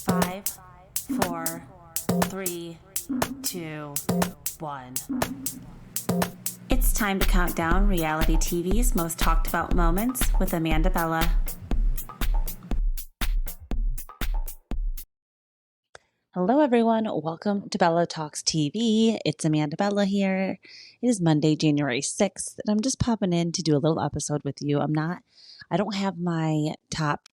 5, 4, 3, 2, 1. It's time to count down reality TV's most talked about moments with Amanda Bella. Hello everyone, welcome to Bella Talks TV. It's Amanda Bella here. It is Monday, January 6th, and I'm just popping in to do a little episode with you. I don't have my top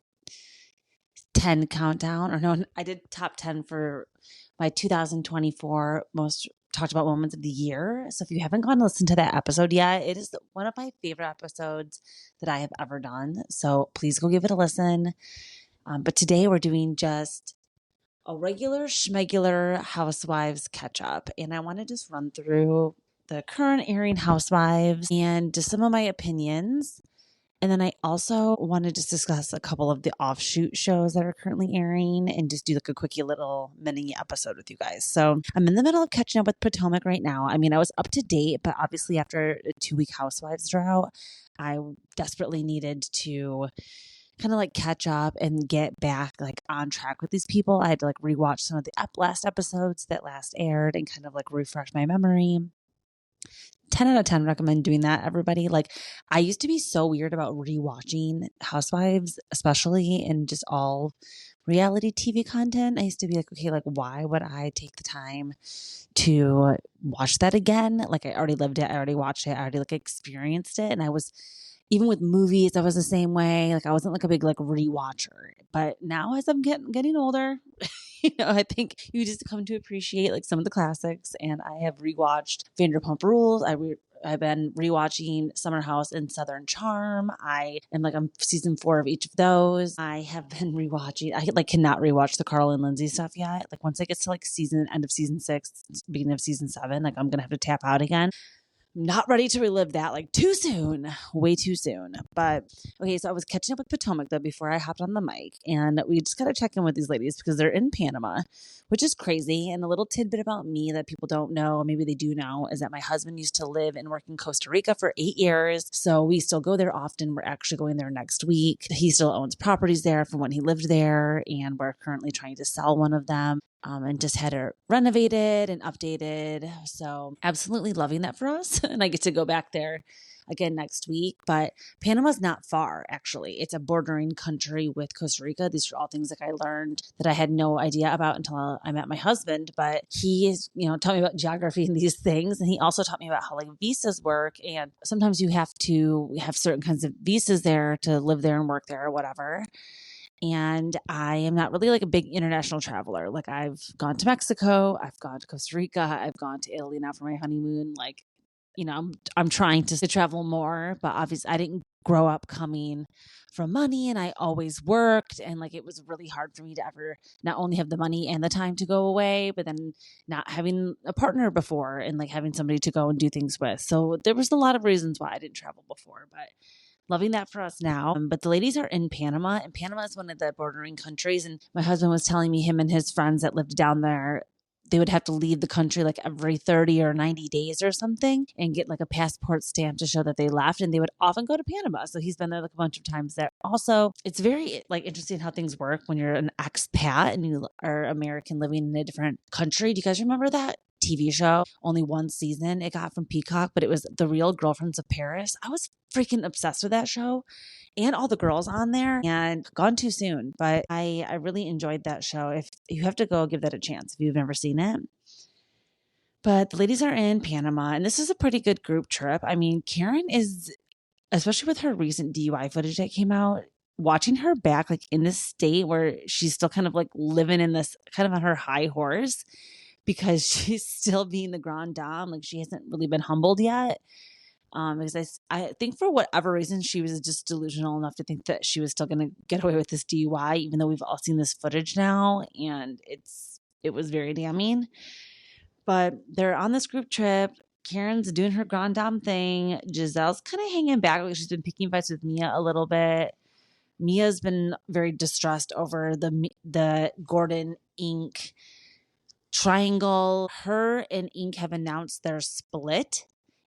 10 countdown, or no, I did top 10 for my 2024 most talked about moments of the year. So if you haven't gone to listen to that episode yet, it is one of my favorite episodes that I have ever done. So please go give it a listen. But today we're doing just a regular schmegular Housewives catch up. And I want to just run through the current airing Housewives and just some of my opinions. And then I also want to just discuss a couple of the offshoot shows that are currently airing and just do like a quickie little mini episode with you guys. So I'm in the middle of catching up with Potomac right now. I mean, I was up to date, but obviously after a 2-week Housewives drought, I desperately needed to kind of like catch up and get back like on track with these people. I had to like rewatch some of the last episodes that last aired and kind of like refresh my memory. 10 out of 10 recommend doing that, everybody. Like, I used to be so weird about rewatching Housewives, especially in just all reality TV content. I used to be like, okay, like, why would I take the time to watch that again? Like, I already lived it. I already watched it. I already like experienced it. And I was, even with movies, I was the same way. Like, I wasn't like a big like rewatcher. But now as I'm getting older, I think you just come to appreciate like some of the classics. And I have rewatched Vanderpump Rules. I've been rewatching Summer House and Southern Charm. I am like on season 4 of each of those. I have been rewatching. I like cannot rewatch the Carl and Lindsay stuff yet. Like once I get to like end of season 6, beginning of season 7, like I'm gonna have to tap out again. Not ready to relive that like too soon, way too soon. But okay, so I was catching up with Potomac though before I hopped on the mic, and we just got to check in with these ladies because they're in Panama, which is crazy. And a little tidbit about me that people don't know, maybe they do know, is that my husband used to live and work in Costa Rica for 8 years. So we still go there often. We're actually going there next week. He still owns properties there from when he lived there, and we're currently trying to sell one of them. And just had it renovated and updated. So absolutely loving that for us. And I get to go back there again next week. But Panama's not far, actually. It's a bordering country with Costa Rica. These are all things that I learned that I had no idea about until I met my husband. But he is, taught me about geography and these things. And he also taught me about how like visas work. And sometimes you have to have certain kinds of visas there to live there and work there or whatever. And I am not really like a big international traveler. Like I've gone to Mexico, I've gone to Costa Rica, I've gone to Italy now for my honeymoon. Like, I'm trying to travel more, but obviously I didn't grow up coming from money, and I always worked, and like it was really hard for me to ever not only have the money and the time to go away, but then not having a partner before and like having somebody to go and do things with. So there was a lot of reasons why I didn't travel before, but loving that for us now. But the ladies are in Panama, and Panama is one of the bordering countries. And my husband was telling me him and his friends that lived down there, they would have to leave the country like every 30 or 90 days or something and get like a passport stamp to show that they left. And they would often go to Panama. So he's been there like a bunch of times there. Also, it's very like interesting how things work when you're an expat and you are American living in a different country. Do you guys remember that TV show? Only one season it got from Peacock, but it was The Real Girlfriends of Paris. I was freaking obsessed with that show and all the girls on there, and gone too soon, but I really enjoyed that show. If you have to go give that a chance if you've never seen it. But the ladies are in Panama, and this is a pretty good group trip. I mean, Karen is, especially with her recent DUI footage that came out, watching her back like in this state where she's still kind of like living in this kind of on her high horse because she's still being the grande dame. Like she hasn't really been humbled yet. Because I think for whatever reason, she was just delusional enough to think that she was still going to get away with this DUI, even though we've all seen this footage now, and it was very damning. But they're on this group trip. Karen's doing her grande dame thing. Giselle's kind of hanging back. Like she's been picking fights with Mia a little bit. Mia's been very distressed over the Gordon Inc. triangle. Her and Inc. have announced their split.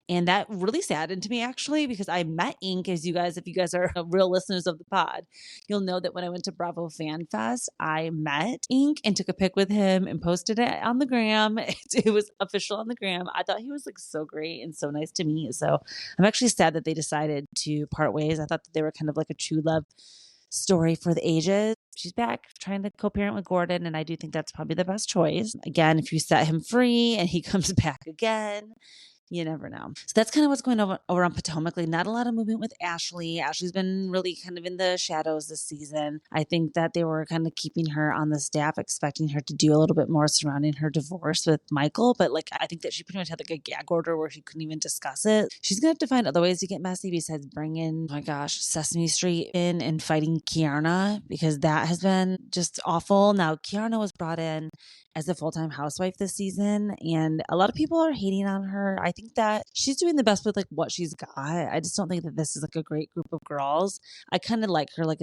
And that really saddened me actually, because I met Ink, as if you guys are real listeners of the pod, you'll know that when I went to Bravo Fan Fest, I met Ink and took a pic with him and posted it on the gram. It was official on the gram. I thought he was like so great and so nice to meet. So I'm actually sad that they decided to part ways. I thought that they were kind of like a true love story for the ages. She's back trying to co-parent with Gordon, and I do think that's probably the best choice. Again, if you set him free and he comes back again, you never know. So that's kind of what's going over on Potomac. Like, not a lot of movement with Ashley. Ashley's been really kind of in the shadows this season. I think that they were kind of keeping her on the staff, expecting her to do a little bit more surrounding her divorce with Michael. But like, I think that she pretty much had like a gag order where she couldn't even discuss it. She's going to have to find other ways to get messy besides bringing, oh my gosh, Sesame Street in and fighting Kiarna, because that has been just awful. Now, Kiarna was brought in as a full-time housewife this season, and a lot of people are hating on her. I think that she's doing the best with like what she's got. I just don't think that this is like a great group of girls. I kind of like her like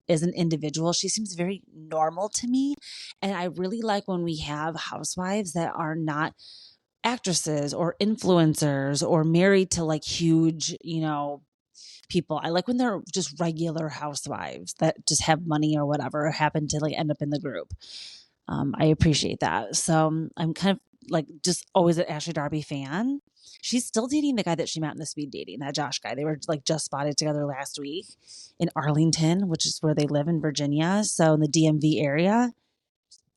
as an individual. She seems very normal to me, and I really like when we have housewives that are not actresses or influencers or married to like huge, people. I like when they're just regular housewives that just have money or whatever, or happen to like end up in the group. I appreciate that. So I'm kind of like just always an Ashley Darby fan. She's still dating the guy that she met in the speed dating, that Josh guy. They were like just spotted together last week in Arlington, which is where they live in Virginia. So in the DMV area.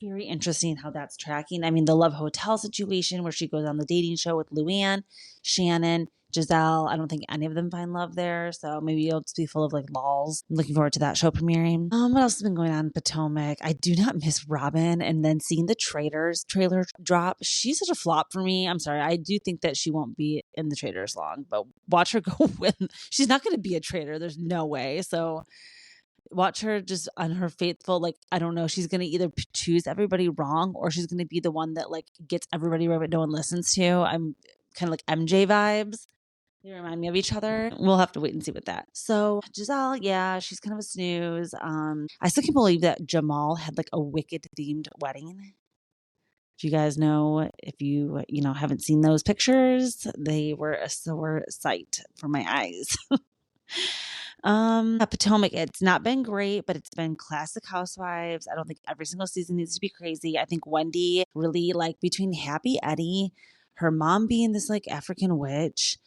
Very interesting how that's tracking. I mean, the Love Hotel situation where she goes on the dating show with Luann, Shannon, Giselle. I don't think any of them find love there. So maybe it'll just be full of like lols. I'm looking forward to that show premiering. What else has been going on in Potomac? I do not miss Robin. And then seeing the Traitors trailer drop. She's such a flop for me. I'm sorry. I do think that she won't be in the Traitors long, but watch her go win. She's not going to be a traitor. There's no way. So watch her just on her faithful, like, I don't know, she's going to either choose everybody wrong, or she's going to be the one that like gets everybody right but no one listens to. I'm kind of like MJ vibes. They remind me of each other. We'll have to wait and see with that. So Giselle, yeah, she's kind of a snooze. I still can't believe that Jamal had like a Wicked themed wedding. If you guys know, if you haven't seen those pictures, they were a sore sight for my eyes. Potomac, it's not been great, but it's been classic housewives. I don't think every single season needs to be crazy. I think Wendy really, like, between Happy Eddie, her mom being this like African witch,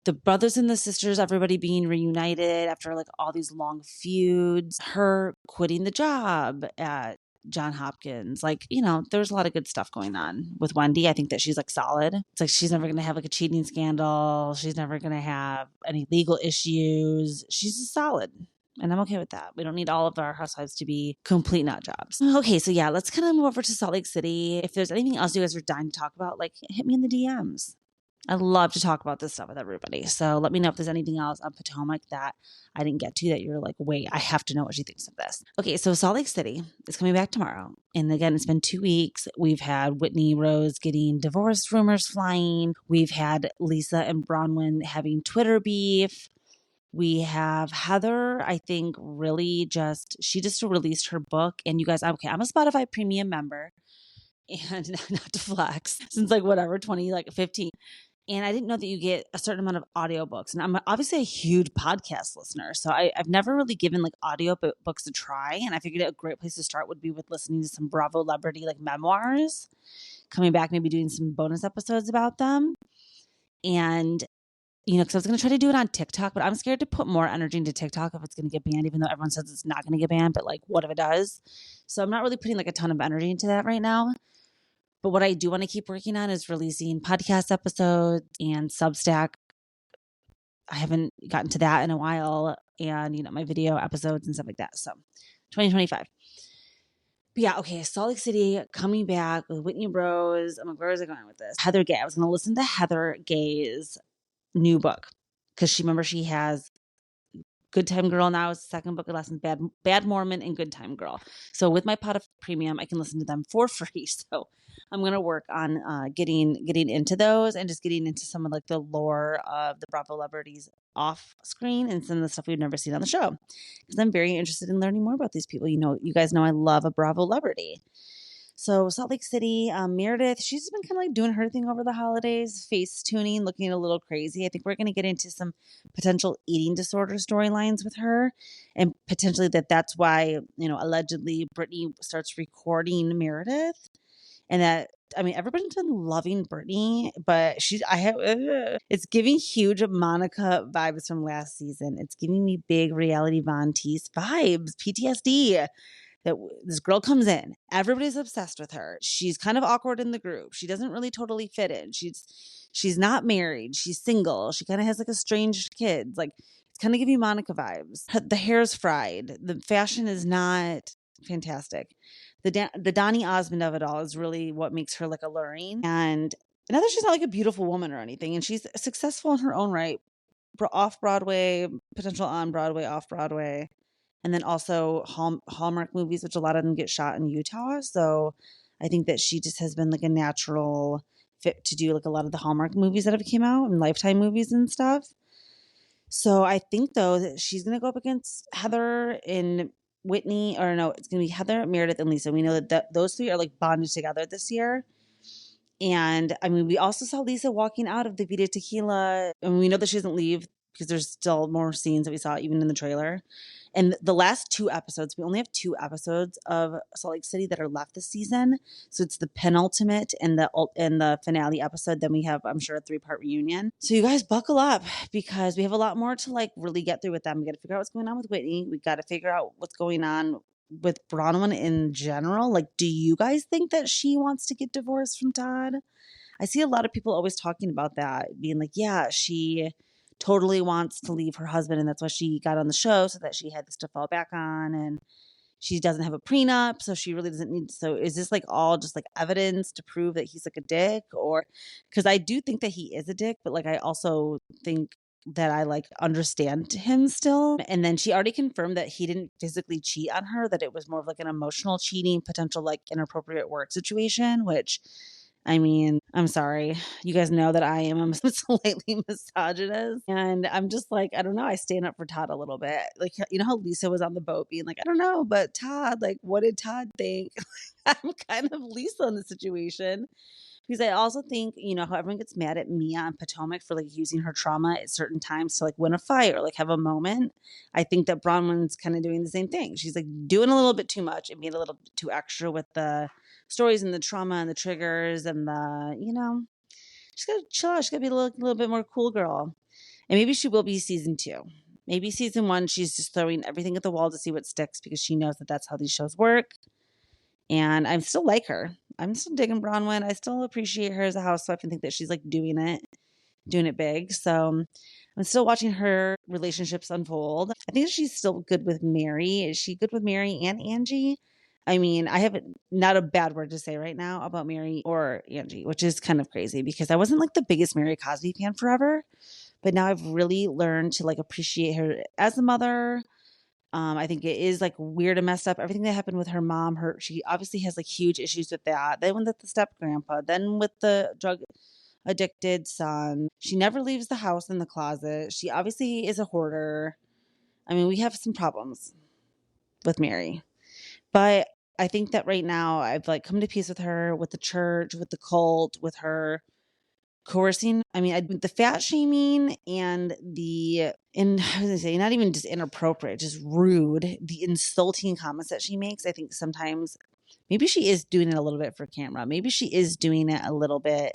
the brothers and the sisters, everybody being reunited after like all these long feuds, her quitting the job at John Hopkins. Like, there's a lot of good stuff going on with Wendy. I think that she's like solid. It's like she's never going to have like a cheating scandal. She's never going to have any legal issues. She's just solid. And I'm okay with that. We don't need all of our housewives to be complete nut jobs. Okay, so yeah, let's kind of move over to Salt Lake City. If there's anything else you guys are dying to talk about, like, hit me in the DMs. I love to talk about this stuff with everybody. So let me know if there's anything else on Potomac that I didn't get to that you're like, wait, I have to know what she thinks of this. Okay, so Salt Lake City is coming back tomorrow. And again, it's been 2 weeks. We've had Whitney Rose getting divorce rumors flying. We've had Lisa and Bronwyn having Twitter beef. We have Heather, I think, really she just released her book. And you guys, okay, I'm a Spotify premium member. And not to flex, since like whatever, 2015. And I didn't know that you get a certain amount of audiobooks. And I'm obviously a huge podcast listener. So I've never really given like audio books a try. And I figured a great place to start would be with listening to some Bravo celebrity like memoirs, coming back, maybe doing some bonus episodes about them. And, because I was going to try to do it on TikTok, but I'm scared to put more energy into TikTok if it's going to get banned, even though everyone says it's not going to get banned. But like, what if it does? So I'm not really putting like a ton of energy into that right now. But what I do want to keep working on is releasing podcast episodes and Substack. I haven't gotten to that in a while, and my video episodes and stuff like that. So 2025. But yeah, okay, Salt Lake City coming back with Whitney Rose. I'm like, where is I going with this? Heather Gay. I was going to listen to Heather Gay's new book because she has Good Time Girl now is the second book of lessons, Bad Mormon and Good Time Girl. So with my pot of premium, I can listen to them for free. So I'm going to work on getting into those and just getting into some of like the lore of the Bravo celebrities off screen and some of the stuff we've never seen on the show. Because I'm very interested in learning more about these people. You guys know I love a Bravo celebrity. So Salt Lake City, Meredith, she's been kind of like doing her thing over the holidays, face tuning, looking a little crazy. I think we're going to get into some potential eating disorder storylines with her, and potentially that's why, allegedly Brittany starts recording Meredith, and that, I mean, everybody's been loving Brittany, but it's giving huge Monica vibes from last season. It's giving me big reality Von Teese vibes, PTSD. That this girl comes in, everybody's obsessed with her. She's kind of awkward in the group. She doesn't really totally fit in. She's not married. She's single. She kind of has like estranged kids. Like, it's kind of giving Monica vibes. The hair's fried. The fashion is not fantastic. The Donny Osmond of it all is really what makes her like alluring. And not that she's not like a beautiful woman or anything, and she's successful in her own right, off Broadway, potential on Broadway, off Broadway, and then also Hallmark movies, which a lot of them get shot in Utah. So I think that she just has been like a natural fit to do like a lot of the Hallmark movies that have came out and Lifetime movies and stuff. So I think though that she's going to go up against Heather and Whitney, or no, it's going to be Heather, Meredith, and Lisa. We know that those three are like bonded together this year. And I mean, we also saw Lisa walking out of the Vita Tequila, and we know that she doesn't leave because there's still more scenes that we saw even in the trailer. And the last 2 episodes, we only have 2 episodes of Salt Lake City that are left this season. So it's the penultimate and the finale episode. Then we have, I'm sure, a 3-part reunion. So you guys buckle up, because we have a lot more to like really get through with them. We got to figure out what's going on with Whitney. We got to figure out what's going on with Bronwyn in general. Like, do you guys think that she wants to get divorced from Todd? I see a lot of people always talking about that, being like, yeah, she totally wants to leave her husband, and that's why she got on the show, so that she had this to fall back on, and she doesn't have a prenup, so she really doesn't need. So is this like all just like evidence to prove that he's like a dick? Or, because I do think that he is a dick, but like I also think that I like understand him still. And then she already confirmed that he didn't physically cheat on her, that it was more of like an emotional cheating, potential like inappropriate work situation, which, I mean, I'm sorry. You guys know that I am a slightly misogynist. And I'm just like, I don't know. I stand up for Todd a little bit. Like, you know how Lisa was on the boat being like, I don't know, but Todd, like, what did Todd think? I'm kind of Lisa in the situation. Because I also think, how everyone gets mad at Mia on Potomac for like using her trauma at certain times to like win a fight or like have a moment. I think that Bronwyn's kind of doing the same thing. She's like doing a little bit too much and being a little bit too extra with the stories and the trauma and the triggers and she's got to chill out. She's got to be a little bit more cool girl. And maybe she will be season 2. Maybe season 1, she's just throwing everything at the wall to see what sticks, because she knows that that's how these shows work. And I still like her. I'm still digging Bronwyn. I still appreciate her as a housewife and think that she's like doing it big. So I'm still watching her relationships unfold. I think she's still good with Mary. Is she good with Mary and Angie? I mean, I have not a bad word to say right now about Mary or Angie, which is kind of crazy, because I wasn't like the biggest Mary Cosby fan forever, but now I've really learned to like appreciate her as a mother. I think it is like weird and messed up. Everything that happened with her mom, she obviously has like huge issues with that. Then with the step grandpa, then with the drug addicted son. She never leaves the house in the closet. She obviously is a hoarder. I mean, we have some problems with Mary, but I think that right now I've like come to peace with her, with the church, with the cult, with her coercing. I mean, the fat shaming and I was gonna say, not even just inappropriate, just rude, the insulting comments that she makes. I think sometimes maybe she is doing it a little bit for camera. Maybe she is doing it a little bit.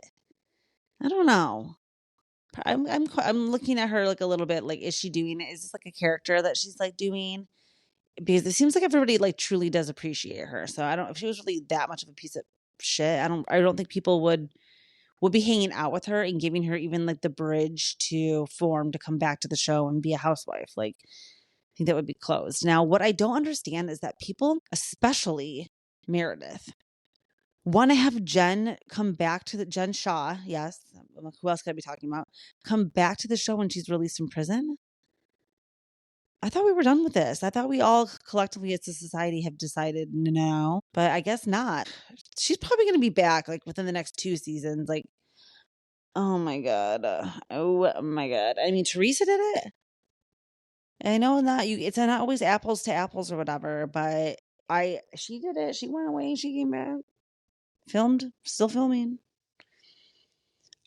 I don't know. I'm looking at her like a little bit like, is she doing it? Is this like a character that she's like doing? Because it seems like everybody like truly does appreciate her. So I don't, if she was really that much of a piece of shit, I don't think people would be hanging out with her and giving her even like the bridge to form to come back to the show and be a housewife. Like, I think that would be closed. Now, what I don't understand is that people, especially Meredith, want to have Jen come back to Jen Shaw. Yes. Who else could I be talking about? Come back to the show when she's released from prison. I thought we were done with this. I thought we all collectively as a society have decided no, but I guess not. She's probably going to be back like within the next 2 seasons. Like, oh my God. Oh my God. I mean, Teresa did it. I know it's not always apples to apples or whatever, but she did it. She went away and she came back. Still filming.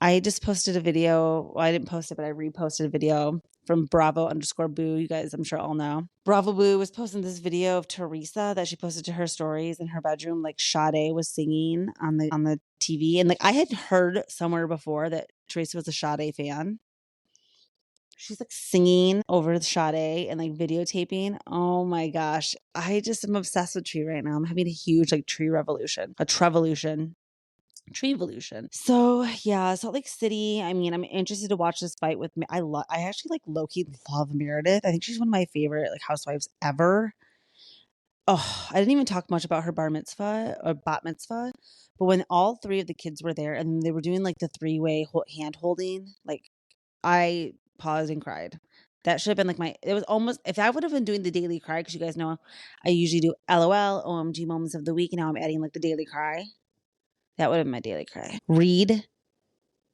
I just posted a video. Well, I didn't post it, but I reposted a video from Bravo_Boo. You guys, I'm sure all know. Bravo Boo was posting this video of Teresa that she posted to her stories in her bedroom. Like Sade was singing on the TV. And like I had heard somewhere before that Teresa was a Sade fan. She's like singing over the Sade and like videotaping. Oh my gosh. I just am obsessed with Tree right now. I'm having a huge like tree revolution, a trevolution. Treevolution. So yeah, Salt Lake City. I mean, I'm interested to watch this fight with. I actually like low-key love Meredith. I think she's one of my favorite like housewives ever. Oh, I didn't even talk much about her bar mitzvah or bat mitzvah, but when all three of the kids were there and they were doing like the three-way hand holding, like I paused and cried. That should have been like it was almost, if I would have been doing the daily cry, because you guys know I usually do LOL, OMG moments of the week, and now I'm adding like the daily cry. That would have been my daily cry. Reed,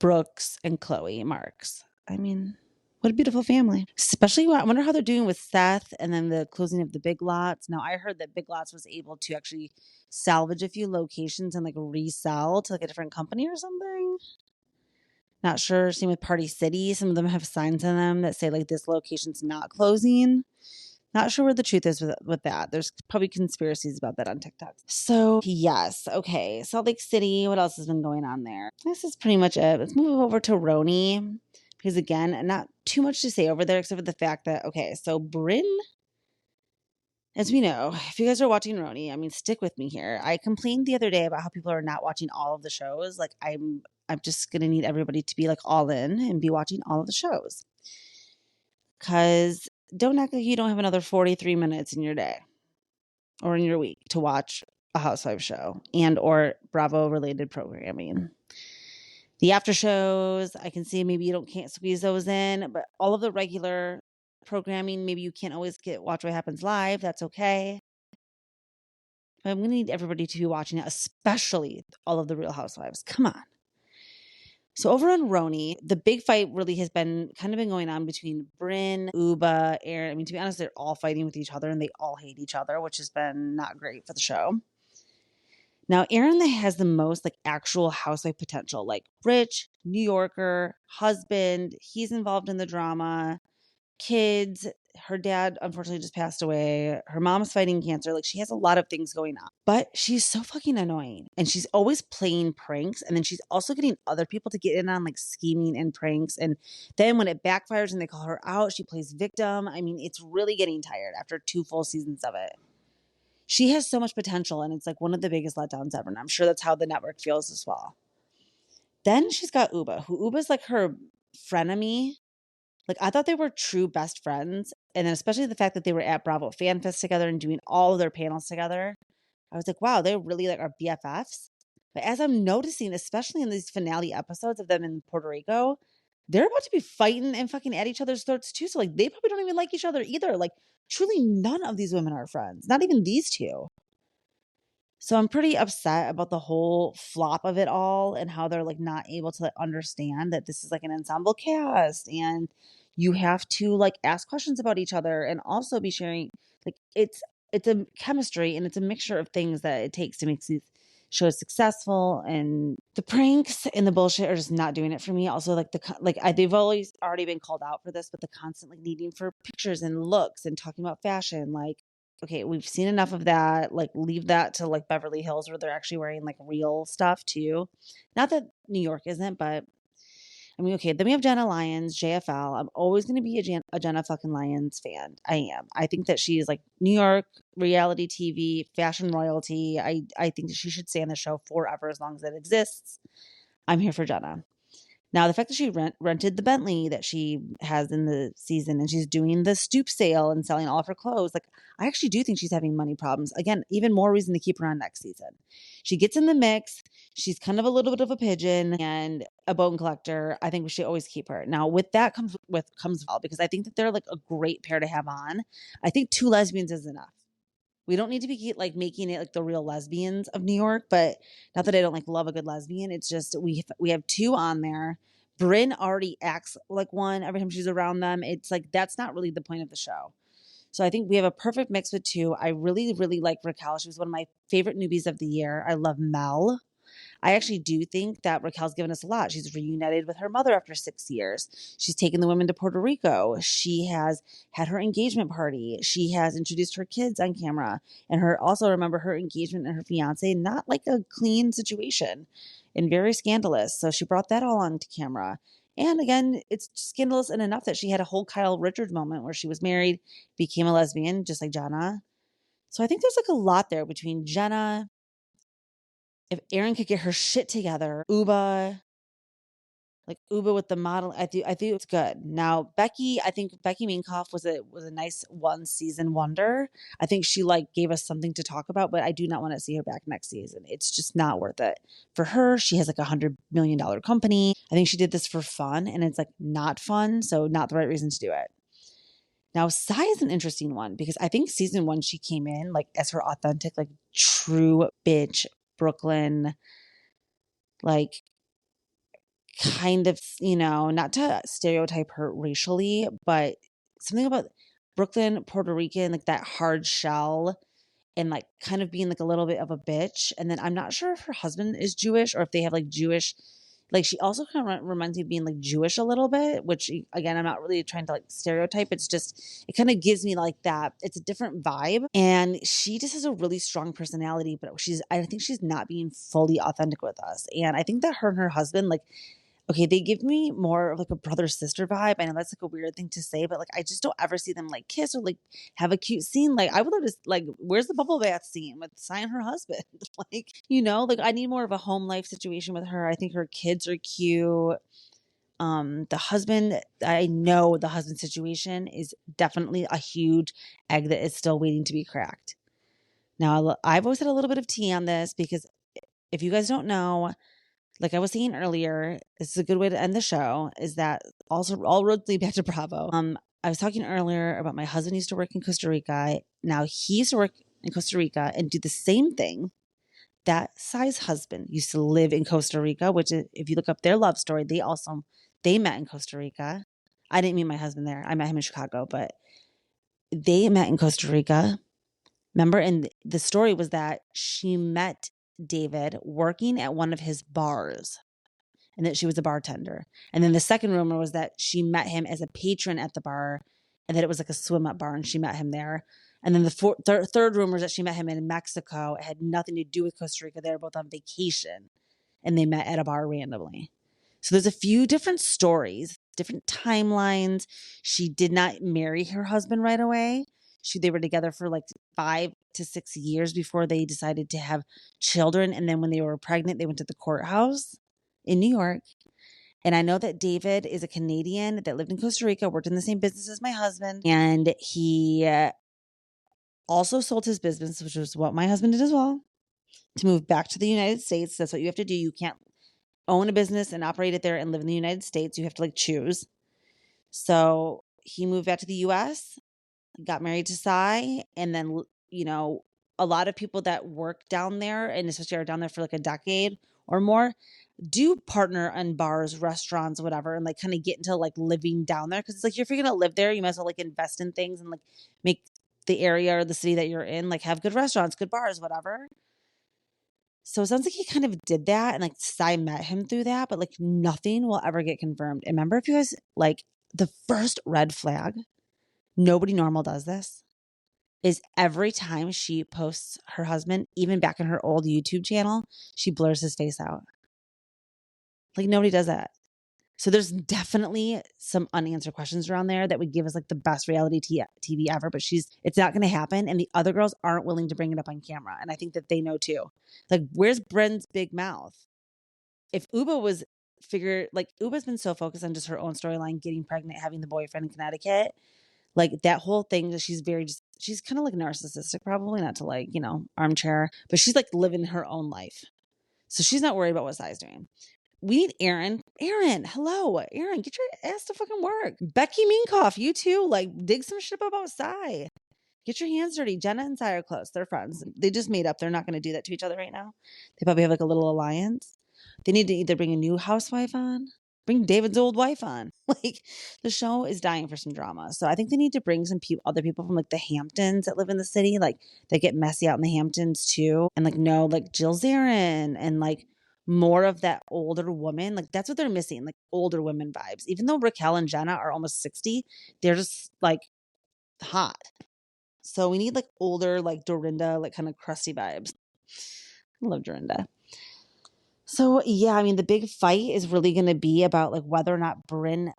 Brooks, and Chloe Marks. I mean, what a beautiful family. Especially, I wonder how they're doing with Seth and then the closing of the Big Lots. Now, I heard that Big Lots was able to actually salvage a few locations and like resell to like a different company or something. Not sure. Same with Party City. Some of them have signs on them that say like this location's not closing. Not sure where the truth is with that. There's probably conspiracies about that on TikTok. So yes, okay. Salt Lake City. What else has been going on there? This is pretty much it. Let's move over to RHONY, because again, not too much to say over there except for the fact that so Bryn, as we know, if you guys are watching RHONY, I mean, stick with me here. I complained the other day about how people are not watching all of the shows. Like I'm just gonna need everybody to be like all in and be watching all of the shows. Because don't act like you don't have another 43 minutes in your day or in your week to watch a housewife show and or Bravo related programming. The after shows, I can see maybe you can't squeeze those in, but all of the regular programming, maybe you can't always watch what happens live. That's okay. But I'm going to need everybody to be watching it, especially all of the Real Housewives. Come on. So over on RHONY, the big fight really has been going on between Bryn, Uba, Aaron. I mean, to be honest, they're all fighting with each other and they all hate each other, which has been not great for the show. Now, Aaron has the most like actual housewife potential, like rich, New Yorker, husband. He's involved in the drama, kids. Her dad, unfortunately, just passed away. Her mom's fighting cancer. Like, she has a lot of things going on. But she's so fucking annoying. And she's always playing pranks. And then she's also getting other people to get in on, like, scheming and pranks. And then when it backfires and they call her out, she plays victim. I mean, it's really getting tired after 2 full seasons of it. She has so much potential. And it's, like, one of the biggest letdowns ever. And I'm sure that's how the network feels as well. Then she's got Uba, who Uba's, like, her frenemy. Like, I thought they were true best friends. And then especially the fact that they were at Bravo Fan Fest together and doing all of their panels together. I was like, wow, they really like are BFFs. But as I'm noticing, especially in these finale episodes of them in Puerto Rico, they're about to be fighting and fucking at each other's throats too. So like they probably don't even like each other either. Like truly none of these women are friends. Not even these two. So I'm pretty upset about the whole flop of it all and how they're like not able to understand that this is like an ensemble cast and you have to like ask questions about each other and also be sharing like it's a chemistry and it's a mixture of things that it takes to make these shows successful, and the pranks and the bullshit are just not doing it for me. Also they've always already been called out for this, but the constant like needing for pictures and looks and talking about fashion, like okay, we've seen enough of that. Like, leave that to like Beverly Hills where they're actually wearing like real stuff too. Not that New York isn't, but I mean, okay, then we have Jenna Lyons, JFL. I'm always going to be a Jenna fucking Lyons fan. I am. I think that she is like New York reality TV, fashion royalty. I think that she should stay on the show forever as long as it exists. I'm here for Jenna. Now, the fact that she rented the Bentley that she has in the season and she's doing the stoop sale and selling all of her clothes, like I actually do think she's having money problems. Again, even more reason to keep her on next season. She gets in the mix. She's kind of a little bit of a pigeon and a bone collector. I think we should always keep her. Now, with that comes well, because I think that they're like a great pair to have on. I think 2 lesbians is enough. We don't need to be like making it like the real lesbians of New York, but not that I don't like love a good lesbian. It's just we have 2 on there. Bryn already acts like one every time she's around them. It's like that's not really the point of the show. So I think we have a perfect mix with 2. I really, really like Raquel. She was one of my favorite newbies of the year. I love Mel. I actually do think that Raquel's given us a lot. She's reunited with her mother after 6 years. She's taken the women to Puerto Rico. She has had her engagement party. She has introduced her kids on camera, and also remember her engagement and her fiance, not like a clean situation and very scandalous. So she brought that all onto camera. And again, it's scandalous and enough that she had a whole Kyle Richards moment where she was married, became a lesbian, just like Jenna. So I think there's like a lot there between Jenna. If Erin could get her shit together, Uba with the model, I think it's good. Now Becky, I think Becky Minkoff was a nice one season wonder. I think she like gave us something to talk about, but I do not want to see her back next season. It's just not worth it for her. She has like $100 million company. I think she did this for fun, and it's like not fun, so not the right reason to do it. Now, Sai is an interesting one because I think season 1 she came in like as her authentic, like true bitch, Brooklyn, like kind of, not to stereotype her racially, but something about Brooklyn, Puerto Rican, like that hard shell and like kind of being like a little bit of a bitch. And then I'm not sure if her husband is Jewish or if they have like Jewish. Like she also kind of reminds me of being like Jewish a little bit, which again, I'm not really trying to like stereotype. It's just, it kind of gives me like that. It's a different vibe. And she just has a really strong personality, but I think she's not being fully authentic with us. And I think that her and her husband, like, okay, they give me more of like a brother-sister vibe. I know that's like a weird thing to say, but like I just don't ever see them like kiss or like have a cute scene. Like I would love to like, where's the bubble bath scene with Sai and her husband? Like, like I need more of a home life situation with her. I think her kids are cute. The husband, I know the husband situation is definitely a huge egg that is still waiting to be cracked. Now, I've always had a little bit of tea on this because if you guys don't know, like I was saying earlier, this is a good way to end the show, is that also all roads lead back to Bravo. I was talking earlier about my husband used to work in Costa Rica. Now he used to work in Costa Rica and do the same thing that Sai's husband used to live in Costa Rica, which is, if you look up their love story, they met in Costa Rica. I didn't meet my husband there. I met him in Chicago, but they met in Costa Rica. Remember? And the story was that she met David working at one of his bars and that she was a bartender. And then the second rumor was that she met him as a patron at the bar and that it was like a swim up bar and she met him there. And then the third rumor is that she met him in Mexico. It had nothing to do with Costa Rica. They were both on vacation and they met at a bar randomly. So there's a few different stories, different timelines. She did not marry her husband right away. They were together for like 5 to 6 years before they decided to have children. And then when they were pregnant, they went to the courthouse in New York. And I know that David is a Canadian that lived in Costa Rica, worked in the same business as my husband. And he also sold his business, which was what my husband did as well, to move back to the United States. That's what you have to do. You can't own a business and operate it there and live in the United States. You have to like choose. So he moved back to the US, got married to Sai, and then, a lot of people that work down there, and especially are down there for like a decade or more, do partner in bars, restaurants, whatever, and like kind of get into like living down there. Cause it's like, if you're going to live there, you might as well like invest in things and like make the area or the city that you're in, like have good restaurants, good bars, whatever. So it sounds like he kind of did that and like Sai met him through that, but like nothing will ever get confirmed. And remember, if you guys like the first red flag, nobody normal does this, is every time she posts her husband, even back in her old YouTube channel, she blurs his face out. Like nobody does that. So there's definitely some unanswered questions around there that would give us like the best reality TV ever, but it's not going to happen. And the other girls aren't willing to bring it up on camera. And I think that they know too. Like, where's Bren's big mouth? If Uba's been so focused on just her own storyline, getting pregnant, having the boyfriend in Connecticut, like that whole thing, she's kind of like narcissistic, probably not to like, armchair, but she's like living her own life. So she's not worried about what Sai's doing. We need Erin. Erin, hello. Erin, get your ass to fucking work. Becky Minkoff, you too. Like, dig some shit about Sai. Get your hands dirty. Jenna and Sai are close. They're friends. They just made up. They're not going to do that to each other right now. They probably have like a little alliance. They need to either bring a new housewife on, bring David's old wife on. Like, the show is dying for some drama. So I think they need to bring some other people from like the Hamptons that live in the city. Like, they get messy out in the Hamptons too. And like, no, like Jill Zarin and like more of that older woman. Like that's what they're missing, like older women vibes. Even though Raquel and Jenna are almost 60, they're just like hot. So we need like older, like Dorinda, like kind of crusty vibes. I love Dorinda. So yeah, I mean, the big fight is really going to be about like whether or not Brynn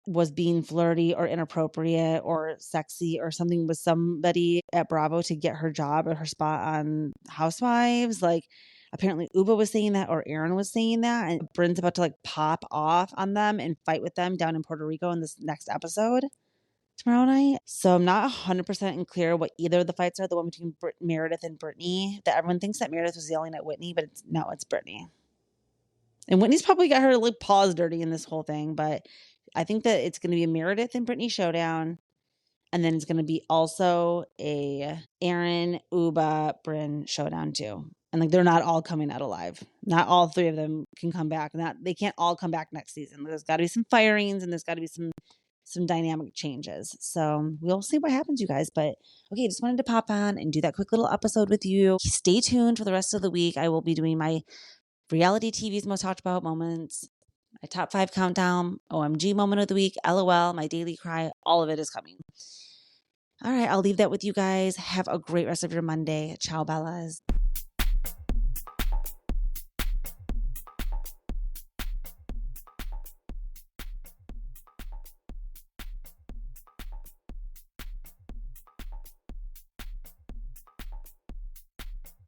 was being flirty or inappropriate or sexy or something with somebody at Bravo to get her job or her spot on Housewives. Like apparently Uba was saying that or Aaron was saying that, and Brynn's about to like pop off on them and fight with them down in Puerto Rico in this next episode tomorrow night. So I'm not 100% clear what either of the fights are. The one between Meredith and Brittany, that everyone thinks that Meredith was yelling at Whitney, but it's Brittany. And Whitney's probably got her like paws dirty in this whole thing, but I think that it's going to be a Meredith and Brittany showdown. And then it's going to be also a Aaron, Uba, Brynn showdown too. And like they're not all coming out alive. Not all three of them can come back. They can't all come back next season. There's got to be some firings and there's got to be some dynamic changes. So we'll see what happens, you guys. But okay, just wanted to pop on and do that quick little episode with you. Stay tuned for the rest of the week. I will be doing my reality TV's most talked about moments, my top 5 countdown, OMG moment of the week, LOL, my daily cry, all of it is coming. All right, I'll leave that with you guys. Have a great rest of your Monday. Ciao, Bellas.